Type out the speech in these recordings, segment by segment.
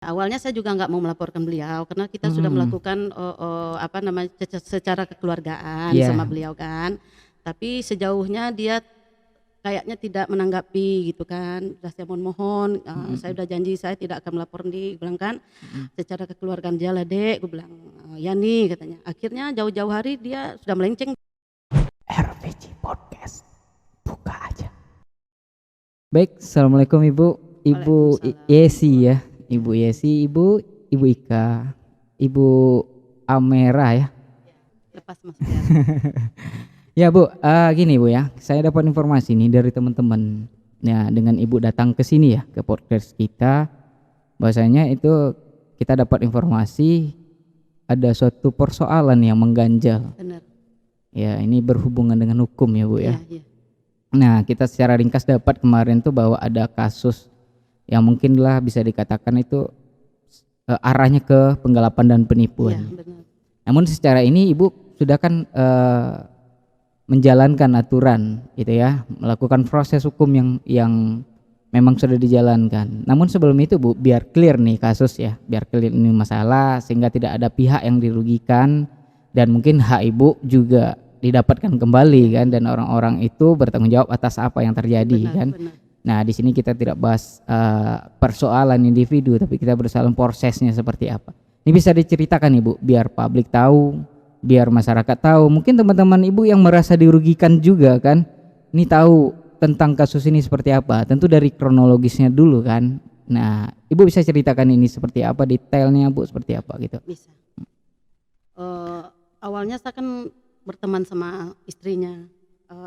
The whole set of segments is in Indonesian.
Awalnya saya juga nggak mau melaporkan beliau karena kita sudah melakukan, secara kekeluargaan sama Iya. beliau kan. Tapi sejauhnya dia kayaknya tidak menanggapi gitu kan. Udah saya mohon-mohon, saya udah janji saya tidak akan melapor dia bilang kan, "Secara kekeluargaan aja lah Dek," gue bilang, "Ya nih," katanya. Akhirnya jauh-jauh hari dia sudah melenceng. RPG Podcast, buka aja. Baik, assalamualaikum Ibu Waalaikumsalam. Yesi ya, Ibu Yesi, Ibu Ika, Ibu Amera ya. Lepas masker. Ya Bu, gini Bu ya, saya dapat informasi nih dari teman-teman. Ya, dengan Ibu datang ke sini ya, ke podcast kita, bahwasanya itu kita dapat informasi ada suatu persoalan yang mengganjal. Benar. Ya, ini berhubungan dengan hukum ya Bu ya. Iya, iya. Nah, kita secara ringkas dapat kemarin tuh bahwa ada kasus yang mungkinlah bisa dikatakan itu arahnya ke penggelapan dan Iya, penipuan. benar. Namun secara ini Ibu sudah kan menjalankan aturan gitu ya, melakukan proses hukum yang memang sudah dijalankan. Namun sebelum itu Bu, biar clear nih kasus ya, biar clear ini masalah sehingga tidak ada pihak yang dirugikan dan mungkin hak Ibu juga didapatkan kembali kan, dan orang-orang itu bertanggung jawab atas apa yang terjadi Benar, kan. benar. Nah, di sini kita tidak bahas persoalan individu, tapi kita bersoalan prosesnya seperti apa. Ini bisa diceritakan Ibu, biar publik tahu, biar masyarakat tahu. Mungkin teman-teman Ibu yang merasa dirugikan juga kan, ini tahu tentang kasus ini seperti apa. Tentu dari kronologisnya dulu kan. Nah, Ibu bisa ceritakan ini seperti apa, detailnya Bu seperti apa gitu. Bisa. Awalnya saya kan berteman sama istrinya,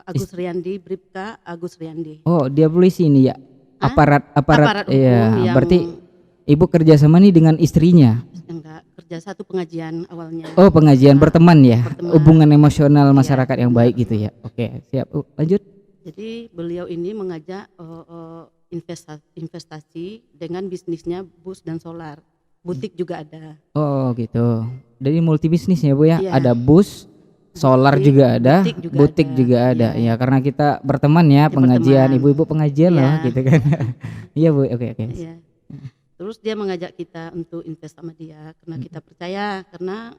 Agus Riyandi, Bribka Agus Riyandi. Oh, dia polisi ini ya. Aparat Aparat hukum ya. yang Berarti Ibu kerjasama nih dengan istrinya. enggak kerja satu pengajian awalnya. Oh, pengajian berteman ya. Berteman. Hubungan emosional Iya, masyarakat yang baik gitu ya. Oke, siap. Lanjut. Jadi beliau ini mengajak investasi dengan bisnisnya bus dan solar. Butik juga ada. Oh, gitu. Jadi multi bisnis ya Bu ya. Iya. Ada bus, solar Butik, juga ada, butik juga ada. ada. Iya. Ya, karena kita berteman ya, pengajian, berteman. ibu-ibu pengajian Iya. loh gitu kan. Iya Bu, oke. Iya. Terus dia mengajak kita untuk invest sama dia karena kita percaya, karena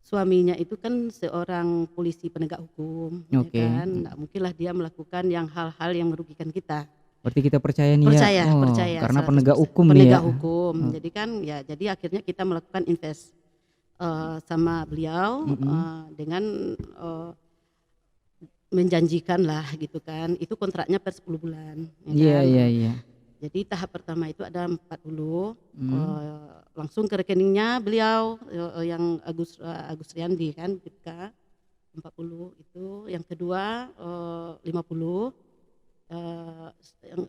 suaminya itu kan seorang polisi penegak hukum, Oke. ya kan. Nggak mungkinlah dia melakukan yang hal-hal yang merugikan kita. Berarti kita percaya nih Percaya, ya. Oh, percaya. karena 100%. penegak hukum nih ya. Penegak hukum. Jadi kan ya, jadi akhirnya kita melakukan invest sama beliau dengan menjanjikan lah gitu kan. Itu kontraknya per 10 bulan. Ya Iya, kan? iya. Jadi tahap pertama itu ada 40, langsung ke rekeningnya beliau yang Agus Riyandi kan, BK 40 itu. Yang kedua 50, yang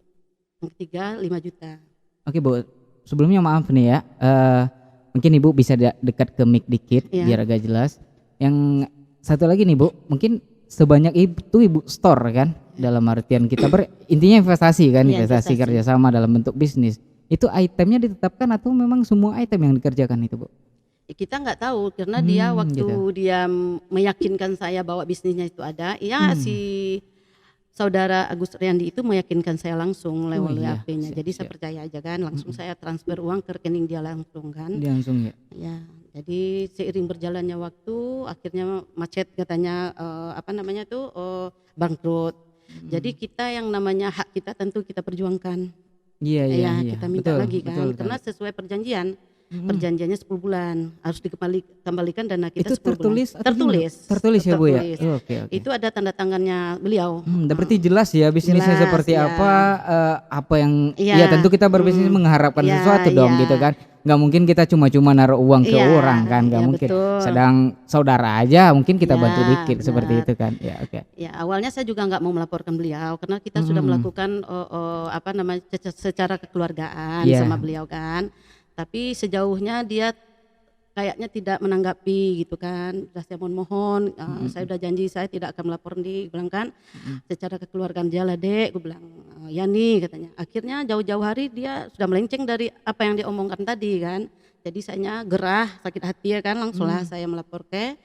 ketiga 5 juta. Oke Bu, sebelumnya maaf nih ya. Mungkin Ibu bisa dekat ke mic dikit biar agak jelas. Yang satu lagi nih Bu, mungkin sebanyak itu Ibu store kan, dalam artian kita intinya investasi kan, investasi kerjasama dalam bentuk bisnis. Itu itemnya ditetapkan atau memang semua item yang dikerjakan itu Bu? Kita nggak tahu karena dia waktu gitu. dia meyakinkan saya bahwa bisnisnya itu ada, ya si saudara Agus Riyandi itu meyakinkan saya langsung lewat HP-nya. Jadi saya percaya aja kan, langsung saya transfer uang ke rekening dia langsung kan. Dia langsung ya. Ya, jadi seiring berjalannya waktu akhirnya macet katanya bangkrut. Jadi kita yang namanya hak kita tentu kita perjuangkan. Iya. Kita minta betul, lagi kan, karena sesuai perjanjian. Perjanjiannya 10 bulan harus dikembalikan dana kita. Itu 10 tertulis bulan. Tertulis ya Bu ya. Oke. Itu ada tanda tangannya beliau. Berarti jelas ya bisnisnya Jelas, seperti ya. apa yang ya tentu kita berbisnis mengharapkan sesuatu dong gitu kan. Nggak mungkin kita cuma-cuma naruh uang ke orang kan, nggak mungkin. Betul. Sedang saudara aja mungkin kita bantu dikit seperti itu kan. Ya, oke. Ya, awalnya saya juga nggak mau melaporkan beliau karena kita sudah melakukan secara kekeluargaan sama beliau kan. Tapi sejauhnya dia kayaknya tidak menanggapi gitu kan. Udah saya mohon, saya udah janji saya tidak akan melapor dia, bilang kan. Secara kekeluargaan aja lah Dek, gue bilang. Ya nih katanya. Akhirnya jauh-jauh hari dia sudah melenceng dari apa yang dia omongkan tadi kan. Jadi saya gerah, sakit hati ya kan, langsunglah saya melapor ke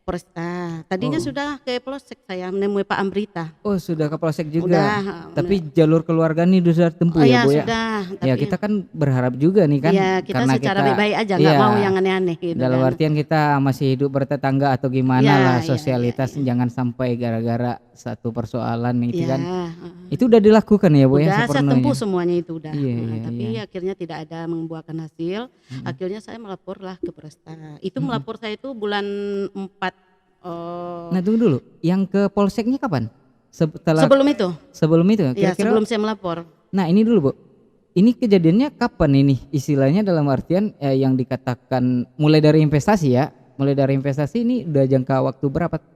Polresta. Tadinya sudah ke Polsek, saya menemui Pak Amrita. Oh, sudah ke Polsek juga. Udah. Tapi jalur keluarga nih sudah tempuh ya, Bu ya. Sudah. Ya, kita kan berharap juga nih kan. Ya, kita karena secara kita baik-baik aja, nggak mau yang aneh-aneh gitu. Dalam kan. artian kita masih hidup bertetangga atau gimana lah, sosialitas jangan sampai gara-gara satu persoalan itu kan. Itu udah dilakukan ya, Bu ya, Udah, saya tempuh semuanya itu udah. Tapi akhirnya tidak ada membuahkan hasil. Akhirnya saya melaporlah ke Polresta. Itu melapor saya itu bulan 4. Nah, tunggu dulu. Yang ke Polseknya kapan? Sebelum itu. Sebelum itu Ya, kira-kira. sebelum saya melapor. Nah, ini dulu, Bu. Ini kejadiannya kapan ini? Istilahnya dalam artian yang dikatakan mulai dari investasi ya. Mulai dari investasi ini udah jangka waktu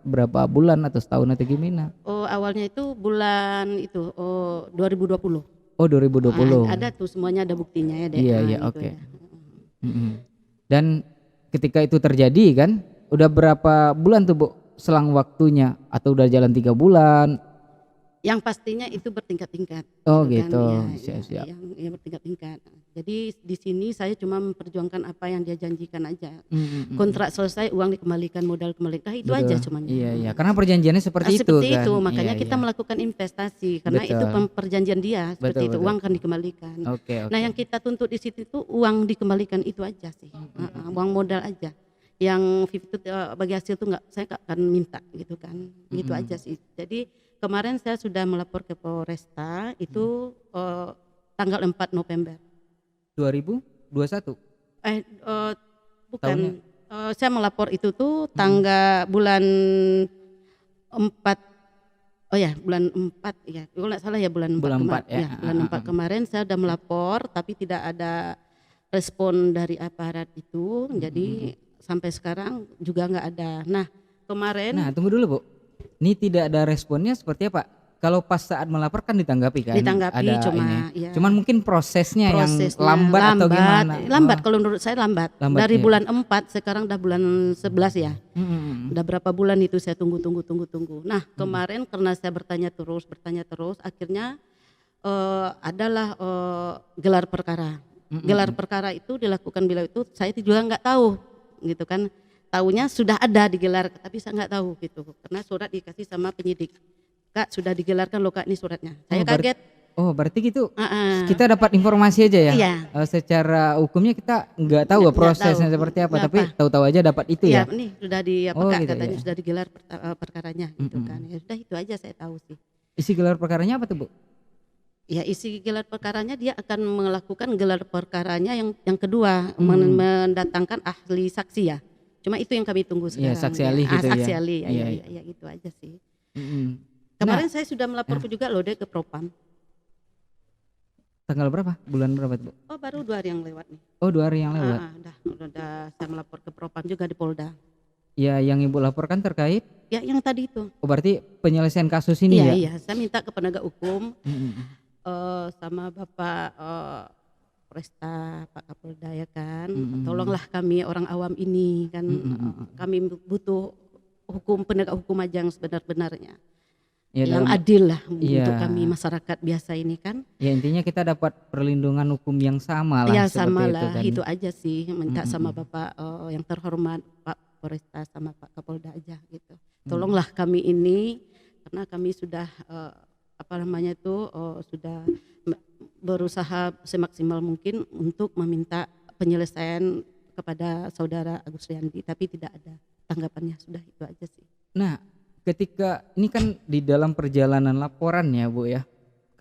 berapa bulan atau setahun atau gimana? Oh, awalnya itu bulan itu 2020. Oh, 2020. Ada tuh semuanya, ada buktinya ya, Dek. Iya, oke. Dan ketika itu terjadi kan, udah berapa bulan tuh, Bu, selang waktunya? Atau udah jalan 3 bulan? Yang pastinya itu bertingkat-tingkat. Oh gitu gitu, kan. siap-siap. Yang bertingkat-tingkat. Jadi di sini saya cuma memperjuangkan apa yang dia janjikan aja. Kontrak selesai, uang dikembalikan, modal kembalikan, itu aja cuman. Iya, karena perjanjiannya seperti itu kan. Seperti itu, makanya kita melakukan investasi karena itu perjanjian dia seperti itu, uang akan dikembalikan. Nah, yang kita tuntut di situ itu uang dikembalikan itu aja sih. Uang modal aja. Yang itu bagi hasil tuh saya nggak akan minta gitu kan. Gitu aja sih. Jadi kemarin saya sudah melapor ke Polresta itu tanggal 4 November 2021. Bukan. Saya melapor itu tuh tanggal bulan 4. Oh ya, bulan 4 ya. Kalau nggak salah ya bulan 4 kemarin. Ya, bulan 4 kemarin saya sudah melapor tapi tidak ada respon dari aparat itu. Jadi sampai sekarang juga nggak ada. Nah, kemarin. Nah, tunggu dulu, Bu. Ini tidak ada responnya seperti apa? Kalau pas saat melapor kan ditanggapi kan? Ditanggapi, cuman mungkin prosesnya yang lambat atau gimana? Lambat, kalau menurut saya lambat. Dari bulan 4 sekarang udah bulan 11 ya. Udah berapa bulan itu saya tunggu. Nah, kemarin karena saya bertanya terus, akhirnya adalah gelar perkara. Gelar perkara itu dilakukan bila itu saya juga nggak tahu gitu kan. Taunya sudah ada digelar, tapi saya nggak tahu gitu. Karena surat dikasih sama penyidik. Kak, sudah digelarkan loh Kak, ini suratnya. Saya kaget. Berarti gitu. Kita dapat informasi aja ya. Iya. Secara hukumnya kita nggak tahu prosesnya seperti apa, tapi tahu-tahu aja dapat itu ya. Iya, nih sudah katanya sudah digelar perkaranya gitu kan. Ya sudah, itu aja saya tahu sih. Isi gelar perkaranya apa tuh, Bu? Ya, isi gelar perkaranya dia akan melakukan gelar perkaranya yang kedua, mendatangkan ahli saksi ya. Cuma itu yang kami tunggu sekarang. Iya, saksi ahli gitu ya. Saksi ahli, ya gitu aja sih. Kemarin saya sudah melapor juga loh deh ke Propam. Tanggal berapa? Bulan berapa tuh, Bu? Oh, baru 2 hari yang lewat nih. Oh, 2 hari yang lewat. Udah saya melapor ke Propam juga di Polda. Ya, yang Ibu laporkan terkait? Ya, yang tadi itu. Oh, berarti penyelesaian kasus ini ya? Iya, saya minta ke penegak hukum sama Bapak Polresta, Pak Kapolda ya kan. Tolonglah kami orang awam ini kan, kami butuh hukum, penegak hukum aja yang sebenar-benarnya. Ya, yang adil lah untuk kami masyarakat biasa ini kan. Ya, intinya kita dapat perlindungan hukum yang sama lah. Ya, sama lah, itu aja sih. Minta sama Bapak yang terhormat Pak Polresta sama Pak Kapolda aja gitu. Tolonglah kami ini karena kami sudah sudah berusaha semaksimal mungkin untuk meminta penyelesaian kepada saudara Agus Riyandi, tapi tidak ada tanggapannya. Sudah, itu aja sih. Nah, ketika ini kan di dalam perjalanan laporan ya, Bu ya.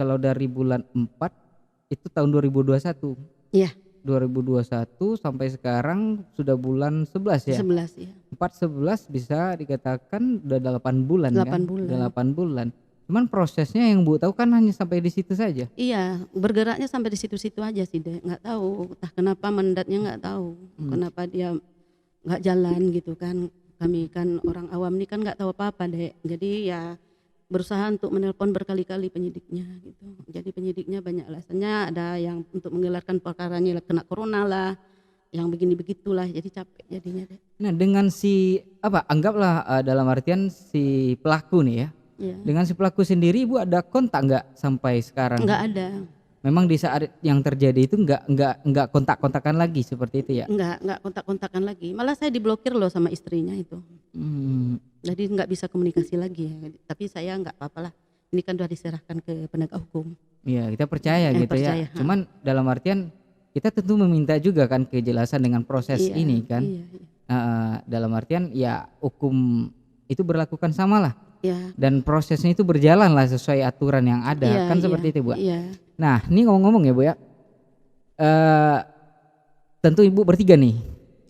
Kalau dari bulan 4 itu tahun 2021. Iya. 2021 sampai sekarang sudah bulan 11 ya. 11 ya. 4/11 bisa dikatakan udah 8 bulan 8 kan? bulan. 8 bulan. Cuman prosesnya yang Bu tahu kan hanya sampai di situ saja. Iya, bergeraknya sampai di situ-situ aja sih deh. Nggak tahu, entah kenapa mandatnya nggak tahu. Kenapa dia nggak jalan gitu kan. Kami kan orang awam nih kan nggak tahu apa-apa deh. Jadi ya berusaha untuk menelpon berkali-kali penyidiknya gitu. Jadi penyidiknya banyak alasannya, ada yang untuk menggelarkan perkaranya kena corona lah, yang begini begitulah, jadi capek jadinya deh. Nah, dengan anggaplah dalam artian si pelaku nih ya. Dengan si pelaku sendiri Ibu ada kontak nggak sampai sekarang? Nggak ada. Memang di saat yang terjadi itu nggak kontak-kontakan lagi seperti itu ya? Nggak kontak-kontakan lagi. Malah saya diblokir loh sama istrinya itu. Jadi nggak bisa komunikasi lagi. Tapi saya nggak apa-apalah. Ini kan sudah diserahkan ke penegak hukum. Iya, kita percaya gitu percaya, ya. Cuman dalam artian kita tentu meminta juga kan kejelasan dengan proses ini kan. Dalam artian ya hukum itu berlakukan samalah. Ya. Dan prosesnya itu berjalan lah sesuai aturan yang ada kan seperti itu Bu. Iya. Nah ini ngomong-ngomong ya Bu ya, tentu Ibu bertiga nih.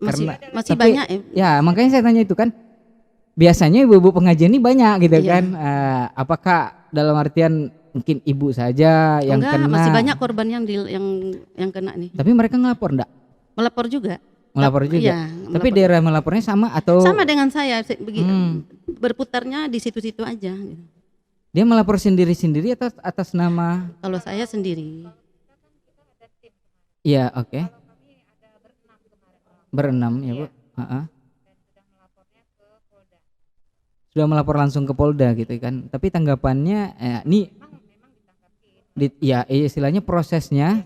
Masih banyak ya. Ya makanya saya tanya itu kan, biasanya ibu-ibu pengajian ini banyak gitu kan. Apakah dalam artian mungkin Ibu saja yang kena? Masih banyak korban yang kena nih. Tapi mereka ngelapor enggak? Melapor juga. Melapor juga. Ya, tapi daerah melapornya sama atau? Sama dengan saya, berputarnya di situ-situ aja. Dia melapor sendiri-sendiri atau atas nama? Kalau saya sendiri. Iya, oke. Berenam ya Bu. Sudah melapor langsung ke Polda gitu kan. Tapi tanggapannya ini ya istilahnya prosesnya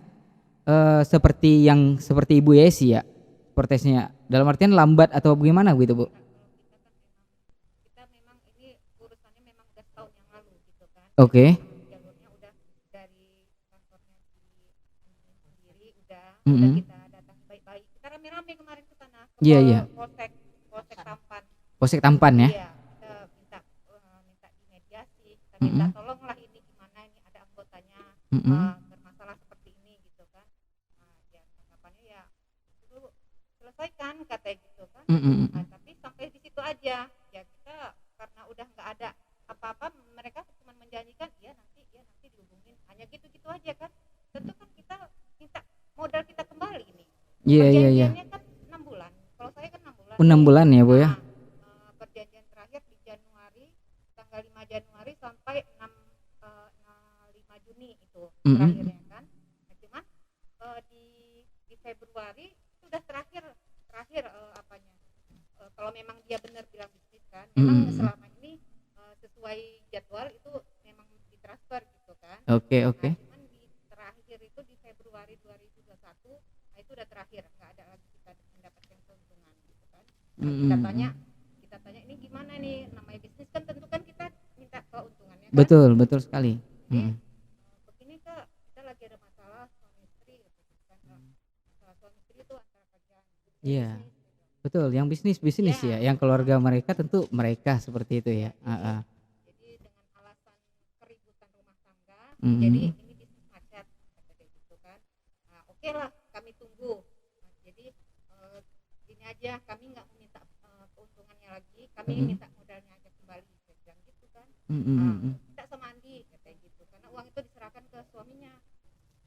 seperti Ibu Yesi ya. Prosesnya dalam artian lambat atau bagaimana gitu Bu? Kita memang ini urusannya memang udah setahun yang lalu gitu kan. Oke. Jalurnya udah dari kantornya sendiri udah kita datang baik-baik. Kita rame-rame kemarin ke sana. Iya. Polsek Tampan. Polsek Tampan ya? Iya, kita minta dimediasi. Kita minta tolonglah ini gimana, ini ada anggotanya bermasalah seperti ini gitu kan. Nah, ya tanggapannya ya itu selesaikan katanya gitu kan. Nah, tapi sampai di situ aja. Ya kita karena udah nggak ada apa-apa, mereka cuma menjanjikan nanti dihubungin. Hanya gitu-gitu aja kan. Tentu kan kita minta modal kita kembali ini. Iya. Perjanjiannya kan 6 bulan. Kalau saya kan 6 bulan. 6 bulan ya Bu ya? Perjanjian terakhir di Januari, tanggal 5 Januari sampai 5 Juni itu terakhirnya kan. Nah, cuman di Februari itu udah terakhir kalau memang dia benar bilang bisnis kan, memang selama ini sesuai jadwal itu memang ditransfer gitu kan. Oke. Nah, cuman di terakhir itu di Februari 2021, nah itu udah terakhir, nggak ada lagi kita mendapatkan keuntungan gitu kan. Kita tanya ini gimana nih, namanya bisnis kan tentu kan kita minta keuntungannya kan. Betul sekali. Begini Kak, kita lagi ada masalah suami istri gitu kan. Masalah suami istri itu antara kerjaan. Iya. Betul, yang bisnis ya, yang keluarga mereka tentu mereka seperti itu ya. Jadi dengan alasan keributan rumah tangga, jadi ini bisnis macet kayak gitu kan. Nah, oke lah, kami tunggu. Nah, jadi ini aja, kami nggak meminta keuntungannya lagi, kami minta modalnya aja kembali, saya bilang gitu kan. Kita sama Andi kayak gitu, karena uang itu diserahkan ke suaminya,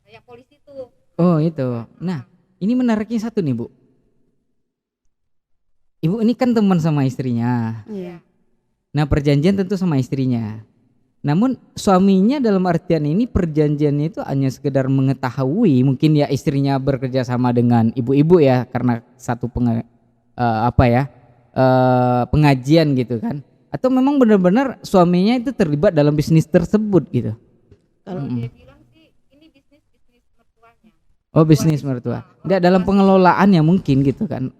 yang polisi itu. Oh itu. Nah, ini menariknya satu nih Bu. Ibu ini kan teman sama istrinya. Iya. Nah perjanjian tentu sama istrinya. Namun suaminya dalam artian ini perjanjiannya itu hanya sekedar mengetahui, mungkin ya istrinya bekerja sama dengan ibu-ibu ya karena satu pengajian gitu kan. Atau memang benar-benar suaminya itu terlibat dalam bisnis tersebut gitu. Kalau dia bilang sih ini bisnis mertuanya. Oh bisnis mertua. Tidak dalam pengelolaannya mungkin gitu kan.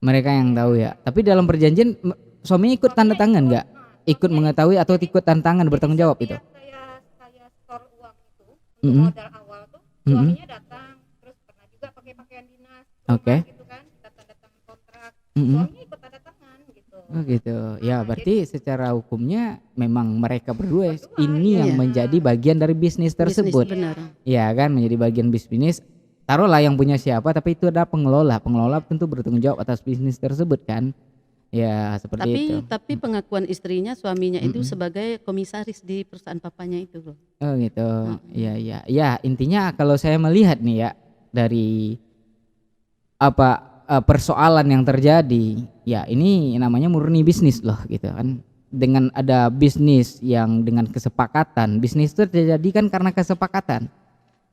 Mereka yang tahu ya. Tapi dalam perjanjian suaminya ikut tanda tangan nggak? Ikut mengetahui atau ikut tanda tangan bertanggung jawab itu? Saya store uang itu untuk modal awal tuh suaminya datang, terus pernah juga pakai pakaian dinas, gitu kan, kita tanda tangan kontrak, suaminya ikut tanda tangan gitu. Oh gitu. Ya berarti secara hukumnya memang mereka berdua ini yang menjadi bagian dari bisnis tersebut. Iya kan, menjadi bagian bisnis. Taruhlah yang punya siapa, tapi itu ada pengelola tentu bertanggung jawab atas bisnis tersebut kan. Ya seperti itu. Tapi pengakuan istrinya, suaminya itu sebagai komisaris di perusahaan papanya itu loh. Oh gitu. Iya. Ya intinya kalau saya melihat nih ya dari persoalan yang terjadi, ya ini namanya murni bisnis loh gitu kan. Dengan ada bisnis yang dengan kesepakatan, bisnis itu terjadi kan karena kesepakatan.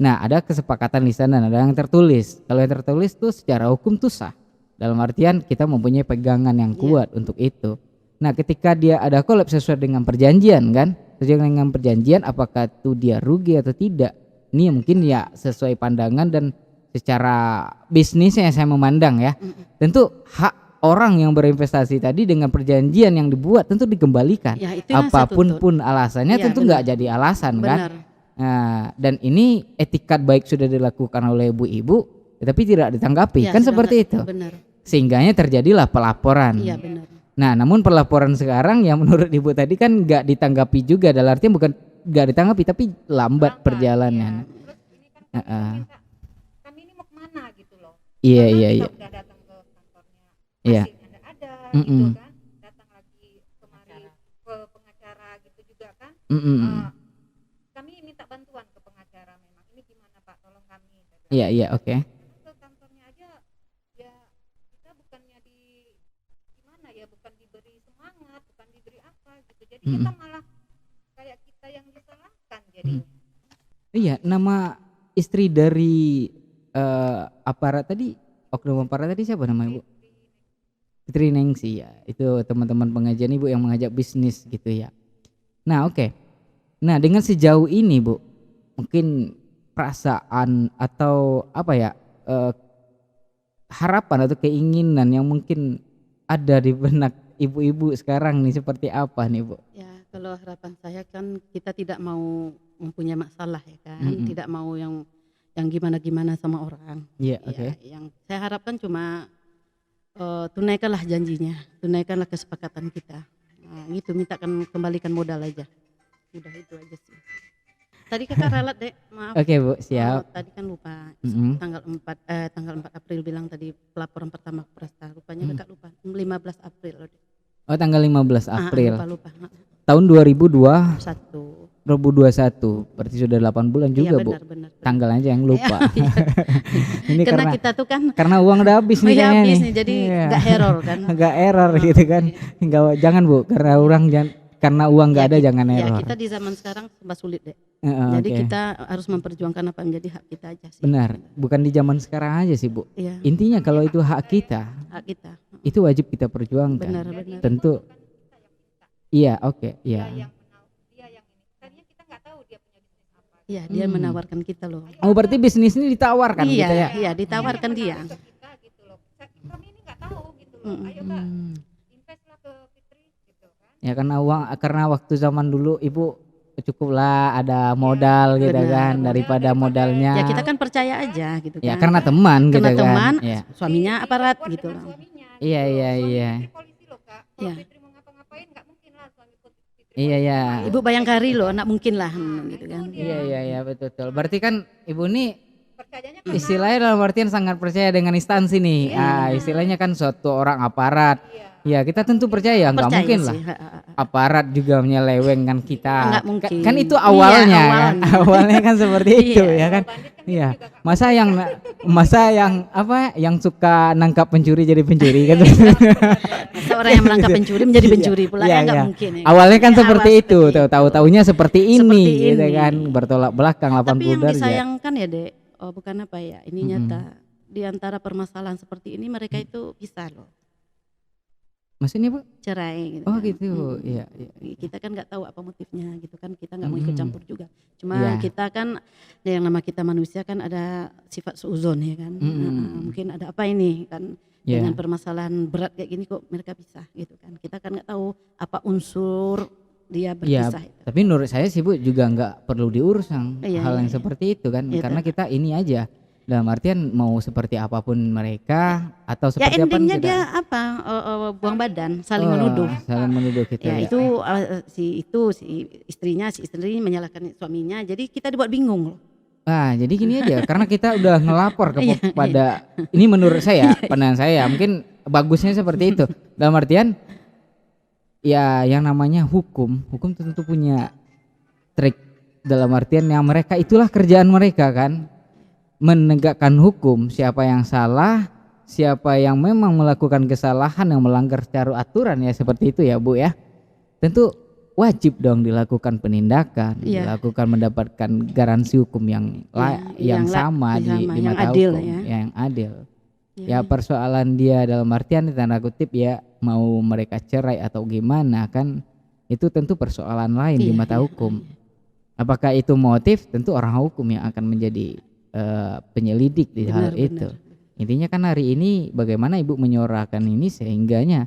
Nah ada kesepakatan lisan dan ada yang tertulis. Kalau yang tertulis tuh secara hukum tuh sah. Dalam artian kita mempunyai pegangan yang kuat untuk itu. Nah, ketika dia ada collab sesuai dengan perjanjian kan, sesuai dengan perjanjian, apakah itu dia rugi atau tidak? Ini mungkin ya sesuai pandangan dan secara bisnisnya saya memandang ya. Tentu hak orang yang berinvestasi tadi dengan perjanjian yang dibuat tentu dikembalikan. Ya, itu yang saya Apapun tuntut. pun alasannya Iya, tentu benar. nggak jadi alasan kan. Benar. Nah, dan ini etikat baik sudah dilakukan oleh ibu-ibu, tetapi tidak ditanggapi Ya, kan sudah seperti itu. Benar. Sehingganya terjadilah pelaporan. Iya, benar. Nah, namun pelaporan sekarang yang menurut ibu tadi kan nggak ditanggapi juga, dalam artian bukan nggak ditanggapi tapi lambat perjalanan. Terus ini kan kami minta, kami ini mau kemana gitu loh. Iya, Karena iya, kita iya. udah datang ke kantornya, Iya. masih ada gitu kan. Datang lagi kemari ke pengacara gitu juga kan. Kami minta bantuan ke pengacara, memang ini gimana Pak, tolong kami. Iya, iya, oke. Ke kantornya aja ya kita bukannya gimana ya, bukan diberi semangat, bukan diberi apa gitu. Jadi kita malah kayak kita yang disalahkan jadinya. Iya, nama istri dari aparat tadi, oknum aparat tadi siapa namanya, Bu? Fitri Nengsi ya. Itu teman-teman pengajian Ibu yang mengajak bisnis gitu ya. Nah, oke. Nah, dengan sejauh ini, Bu, mungkin perasaan atau apa ya, harapan atau keinginan yang mungkin ada di benak ibu-ibu sekarang nih seperti apa nih, Bu? Ya, kalau harapan saya kan kita tidak mau mempunyai masalah ya kan, tidak mau yang gimana-gimana sama orang. Iya, Ya, oke. yang saya harapkan cuma tunaikanlah janjinya, tunaikanlah kesepakatan kita. Nah, gitu, mintakan kembalikan modal aja. Udah itu aja sih. Tadi kakak ralat dek, maaf. Oke, Bu, siap. Tadi kan lupa tanggal 4 April bilang tadi pelaporan pertama ke Prasta. Rupanya kakak lupa 15 April loh, Dek. Oh, tanggal 15 April. Lupa. Tahun 2021. 1. Berarti sudah 8 bulan juga, Iya, Bu. benar. Tanggal aja yang lupa. Ini Karena kita tuh kan karena uang udah habis nih kayaknya habis nih. nih, jadi Iya. nggak error kan. Nggak error gitu kan. Jangan, Bu, karena orang karena uang nggak ada jangan Ya, error. kita di zaman sekarang serba sulit deh. Oke. Jadi kita harus memperjuangkan apa yang menjadi hak kita aja sih. Benar, bukan di zaman sekarang aja sih, Bu. Iya, Intinya kalau itu hak kita, hak kita. itu wajib kita perjuangkan. Benar. Tentu. Iya, oke, iya. Dia yang ini. Tadinya kita nggak tahu dia punya bisnis apa. Iya, dia menawarkan kita loh. Oh, berarti bisnis ini ditawarkan Iya, gitu ya. iya, ditawarkan dia. Ke kita gitu loh. Kami ini nggak tahu gitu loh. Ayo Kak, invest lah ke Fitri gitu kan. Ya karena waktu zaman dulu Ibu cukuplah ada modal gitu benar. kan, daripada modalnya. Ya kita kan percaya aja gitu kan. Ya karena teman gitu Karena kan. teman, Ya. suaminya aparat Support gitu dengan loh. suaminya, Iya, gitu. iya, Suami iya. Fitri polisi loh Kak. Kalau Iya. Fitri mau ngapa-ngapain nggak mungkin lah suami Fitri. Iya, iya. Ibu Bayangkari loh, anak mungkin lah gitu kan. Iya, betul. Berarti kan Ibu nih Percayanya istilahnya dalam artian sangat percaya dengan instansi nih. Istilahnya kan suatu orang aparat. Ya, kita tentu percaya, nggak Percaya mungkin sih. lah. Aparat juga menyelewengkan kita. Nggak mungkin. Kan itu Iya, awalnya kan. awalnya. Awalnya kan seperti itu Iya. ya kan. Iya. Masa yang apa yang suka nangkap pencuri jadi pencuri kan. Seorang yang menangkap pencuri menjadi pencuri pula, Iya, ya nggak iya. mungkin. Ya. Awalnya kan Ya, seperti awal itu, seperti tahu-taunya seperti ini Seperti gitu ini. kan, bertolak belakang 80 Tapi yang derajat. disayangkan ya Dek, bukan apa ya, ini nyata. Di antara permasalahan seperti ini mereka itu bisa loh Maksudnya, Bu? cerai gitu. Oh kan. gitu. Iya, iya. Kita kan nggak tahu apa motifnya gitu kan, kita nggak mau ikut campur juga. Cuma Iya. kita kan yang nama kita manusia kan ada sifat suuzon ya kan. Mungkin ada apa ini kan Iya. dengan permasalahan berat kayak gini kok mereka bisa gitu kan. Kita kan nggak tahu apa unsur dia Iya, berpisah. itu. tapi menurut saya sih, Bu, juga nggak perlu diurus hal Iya, yang iya. seperti itu kan, Iya, karena kita ini aja. Dalam artian mau seperti apapun mereka atau Ya seperti apa endingnya kita. dia apa buang badan, saling menuduh. Saling menuduh kita. Ya ya. si istrinya, si istri menyalahkan suaminya. Jadi kita dibuat bingung loh. Jadi gini aja, karena kita udah ngelapor kepada ini menurut saya, pandangan saya, mungkin bagusnya seperti itu. Dalam artian ya yang namanya hukum tentu punya trik, dalam artian yang mereka itulah kerjaan mereka kan, menegakkan hukum. Siapa yang salah, siapa yang memang melakukan kesalahan yang melanggar secara aturan ya seperti itu ya, Bu ya. Tentu wajib dong dilakukan penindakan, Iya. dilakukan mendapatkan garansi hukum yang yang sama di sama, yang mata adil hukum, ya. yang adil. Ya persoalan dia dalam artian tanda kutip ya mau mereka cerai atau gimana kan, itu tentu persoalan lain di mata hukum. Apakah itu motif, tentu orang hukum yang akan menjadi penyelidik di hal itu. Intinya kan hari ini bagaimana ibu menyuarakan ini sehingganya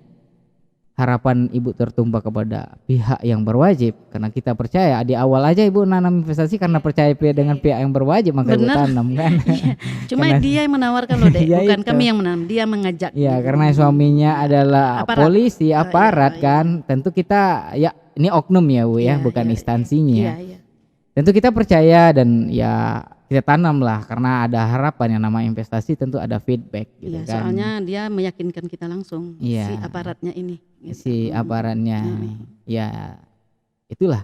harapan ibu tertumpah kepada pihak yang berwajib, karena kita percaya di awal aja ibu nanam investasi karena percaya dengan pihak yang berwajib, maka ibu tanam kan. Cuma Karena dia yang menawarkan loh Dek, bukan itu. kami yang menanam, dia mengajak. Ya karena suaminya adalah polisi, aparat kan, tentu kita ya ini oknum ya Bu ya, bukan instansinya. Tentu kita percaya dan ya kita tanam lah, karena ada harapan yang nama investasi, tentu ada feedback gitu kan. Soalnya dia meyakinkan kita langsung, si aparatnya ini. Gitu. Si aparatnya, ya itulah.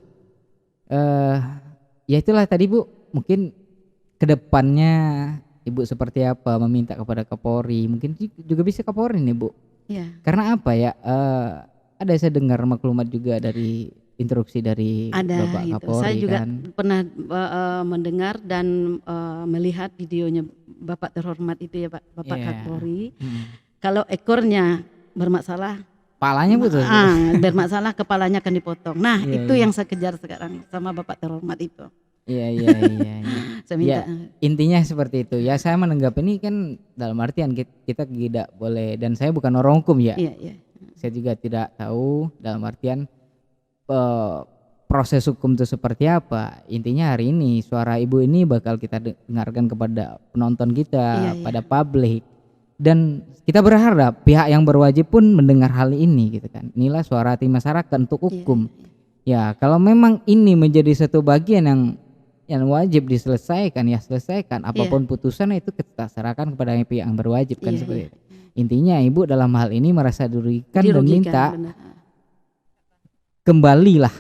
Ya itulah tadi Bu, mungkin kedepannya Ibu seperti apa meminta kepada Kapolri, mungkin juga bisa Kapolri nih Bu. Iya. Karena apa ya? Ada saya dengar maklumat juga dari instruksi dari Bapak gitu. Kapolri. Saya juga kan pernah mendengar dan melihat videonya Bapak terhormat itu ya Bapak Kapolri. Kalau ekornya bermasalah, kepalanya bermasalah, kepalanya akan dipotong. Nah itu yang saya kejar sekarang sama Bapak terhormat itu. Iya. Ya, intinya seperti itu. Ya saya menanggap ini kan dalam artian kita tidak boleh, dan saya bukan orang hukum ya. Iya. Saya juga tidak tahu dalam artian proses hukum itu seperti apa. Intinya hari ini suara ibu ini bakal kita dengarkan kepada penonton kita, pada publik, dan kita berharap pihak yang berwajib pun mendengar hal ini gitu kan. Inilah suara hati masyarakat untuk hukum. Ya kalau memang ini menjadi satu bagian yang wajib diselesaikan, ya selesaikan. Apapun putusan itu kita serahkan kepada pihak yang berwajib kan seperti itu. Intinya ibu dalam hal ini merasa dirugikan dan minta kembalilah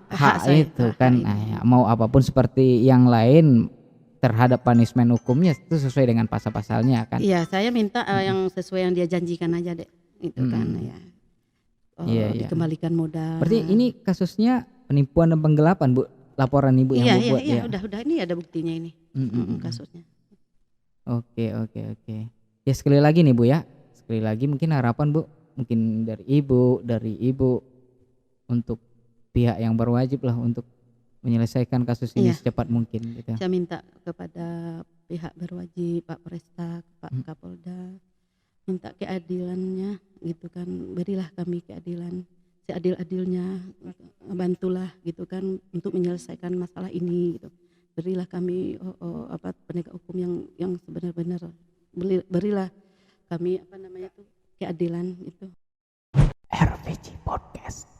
hak itu kan. Nah, mau apapun seperti yang lain terhadap punishment hukumnya itu sesuai dengan pasal-pasalnya kan. Iya, saya minta yang sesuai yang dia janjikan aja Dek. Itu kan ya. Dikembalikan modal. Berarti ini kasusnya penipuan dan penggelapan Bu, laporan ibu yang buat ya. Udah ini ada buktinya ini. Kasusnya. Oke. Ya sekali lagi nih Bu ya. Sekali lagi mungkin harapan Bu, mungkin dari ibu untuk pihak yang berwajib lah untuk menyelesaikan kasus ini secepat mungkin gitu. Saya minta kepada pihak berwajib, Pak Polresta, Pak Kapolda, minta keadilannya gitu kan. Berilah kami keadilan seadil-adilnya, bantulah gitu kan untuk menyelesaikan masalah ini gitu. Berilah kami penegak hukum yang sebenar-benar, berilah kami keadilan itu. RPG Podcast.